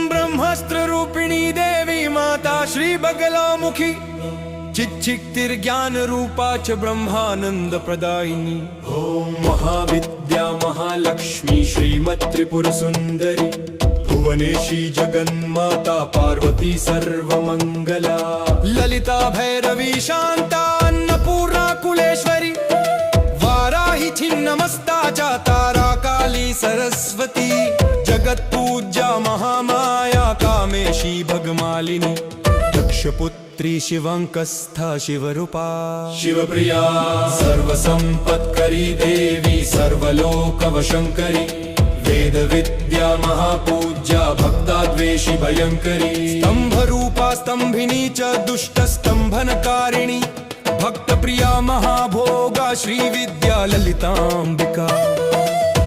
ब्रह्मास्त्र रूपिणी देवी माता श्री बगलामुखी चिच्चिक्तिर्ज्ञान रूपा च ब्रह्मानंद प्रदायिनी। ओम महाविद्या महालक्ष्मी श्रीमत्त्रिपुर सुंदरी भुवनेशी जगन्माता पार्वती सर्वमंगला। ललिता भैरवी शांता अन्नपूर्णा कुलेश्वरी वाराही छिन्नमस्ता च तारा काली सरस्वती। जगत पूज्या महामाया कामेशी भगमालिनी। दक्षपुत्री शिवंकस्था शिवरूपा शिवप्रिया सर्वसंपत्करी देवी सर्वलोकवशंकरी। वेद विद्या महापूज्या भक्ताद्वेषी भयंकरी। स्तंभरूपा स्तंभिनी च दुष्ट स्तंभनकारिणी। भक्तप्रिया महाभोगा श्रीविद्या ललितांबिका।